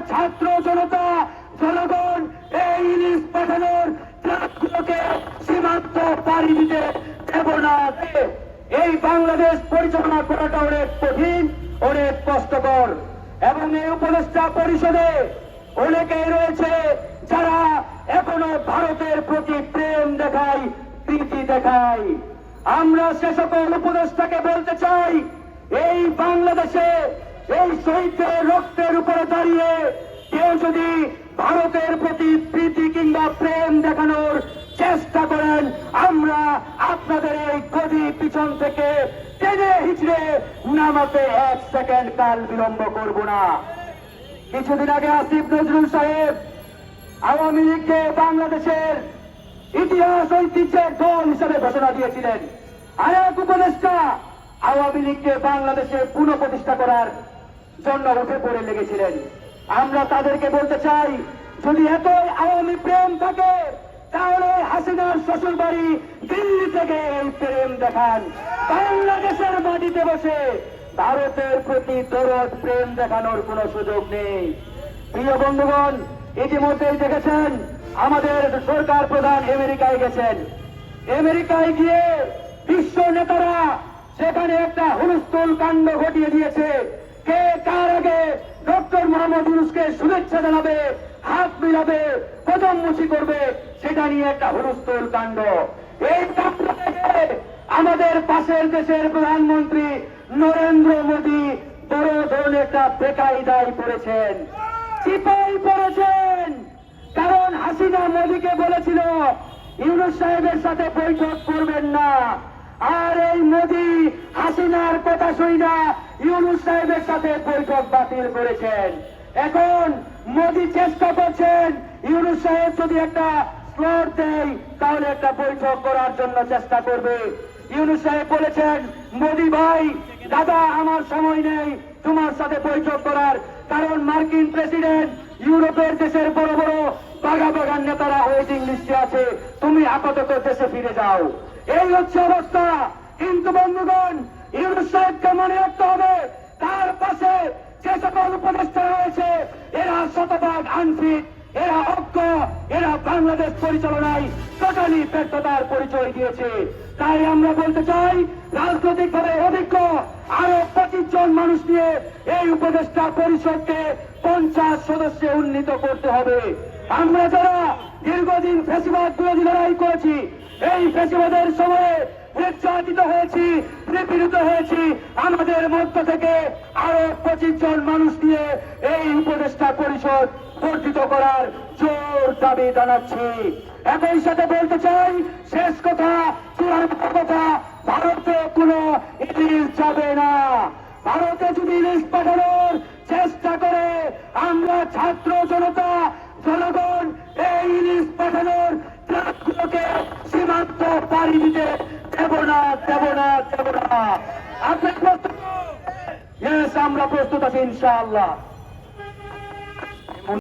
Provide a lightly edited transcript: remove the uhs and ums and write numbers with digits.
ছাত্র জনতা জনগণ এই ইলিশ পাঠানোর ট্রাকগুলোকে সীমান্ত পাড়ি দিতে দেব না। এই বাংলাদেশ পরিচালনা করাটা অনেক কঠিন, অনেক কষ্টকর, এবং এই উপদেষ্টা পরিষদে অনেকেই রয়েছে যারা এখনো ভারতের প্রতি প্রেম দেখায়, প্রীতি দেখায়। আমরা সে সকল উপদেষ্টাকে বলতে চাই, এই বাংলাদেশে এই শহীদদের রক্তের উপরে দাঁড়িয়ে কেউ যদি ভারতের প্রতি প্রীতি কিংবা প্রেম দেখানোর চেষ্টা করেন, আমরা আপনাদের এই গদি পিছন থেকে টেনে হিচড়ে নামাতে 1 সেকেন্ড কাল বিলম্ব করব না। কিছুদিন আগে আসিফ নজরুল সাহেব আওয়ামী লীগকে বাংলাদেশের ইতিহাস ঐতিহ্যের দল হিসেবে ঘোষণা দিয়েছিলেন। আরেক উপদেষ্টা আওয়ামী লীগকে বাংলাদেশে পুনঃপ্রতিষ্ঠা করার জন্য উঠে পড়ে লেগেছিলেন। আমরা তাদেরকে বলতে চাই, যদি এতই আওয়ামী প্রেম থাকে তাহলে হাসিনার শ্বশুর বাড়ি দিল্লি থেকে এই প্রেম দেখান। বাংলাদেশের মাটিতে বসে ভারতের প্রতি দরদ প্রেম দেখানোর কোন সুযোগ নেই। প্রিয় বন্ধুগণ, ইতিমধ্যেই দেখেছেন আমাদের সরকার প্রধান আমেরিকায় গেছেন। আমেরিকায় গিয়ে বিশ্ব নেতারা সেখানে একটা হুলস্থুল কাণ্ড ঘটিয়ে দিয়েছে। কে কার আগে ডক্টর মোহাম্মদ ইউনূসকে শুভেচ্ছা জানাবে, হাত মিলাবে, কদমমুচি করবে, সেটা নিয়ে একটা হুলস্থুল কাণ্ড। এই কাণ্ড থেকে আমাদের পাশের দেশের প্রধানমন্ত্রী নরেন্দ্র মোদী বড় ধরনের একটা বেকায়দায় পড়েছেন, চিপাই পড়েছেন। কারণ হাসিনা মোদীকে বলেছিল ইউনূস সাহেবের সাথে বৈঠক করবেন না, আর এই মোদী হাসিনার কথা শুই না ইউনূস সাহেবের সাথে বৈঠক বাতিল করেছেন। এখন মোদী চেষ্টা করছেন ইউনূস সাহেব যদি একটা স্লট দেয় তাহলে একটা বৈঠক করার জন্য চেষ্টা করবে। ইউনূস সাহেব বলেছেন, মোদী ভাই দাদা আমার সময় নেই তোমার সাথে বৈঠক করার, কারণ মার্কিন প্রেসিডেন্ট ইউরোপের দেশের বড় বড় বাগা বাগান নেতারা ওয়েটিং লিস্টে আছে, তুমি আপাতত দেশে ফিরে যাও। এই হচ্ছে অবস্থা। কিন্তু বন্ধুগণ, ইউনূস সাহেবকে মনে রাখতে হবে তার পাশে যে সকল উপদেষ্টা রয়েছে এরা শতভাগ আনফিট, এরা অজ্ঞ, এরা বাংলাদেশ পরিচালনায় টোটালি ব্যর্থতার পরিচয় দিয়েছে। তাই আমরা বলতে চাই, রাজনৈতিক ভাবে অভিজ্ঞ আরো 25 জন মানুষ নিয়ে এই উপদেষ্টা পরিষদকে 50 সদস্যে উন্নীত করতে হবে। আমরা যারা দীর্ঘদিন ফ্যাসিবাদ বিরোধী লড়াই করেছি, এই ফ্যাসিবাদের সময়ে নির্যাতিত হয়েছি, নিপীড়িত হয়েছি, আমাদের মধ্য থেকে আরো 25 জন মানুষ নিয়ে এই উপদেষ্টা পরিষদ বর্ধিত করার জোর দাবি জানাচ্ছি। একই সাথে বলতে চাই, শেষ কথা, চূড়ান্ত কথা, ভারতে কোনো ইলিশ যাবে না। ভারতে যদি ইলিশ পাঠানোর চেষ্টা করে আমরা ছাত্র জনতা জনগণ এই ইলিশ পাঠানোর ট্রাকগুলোকে সীমান্ত পাড়ি দিতে দেব না, দেব না, দেব না। আপনি প্রস্তুত? আমরা প্রস্তুত আছি ইনশাআল্লাহ।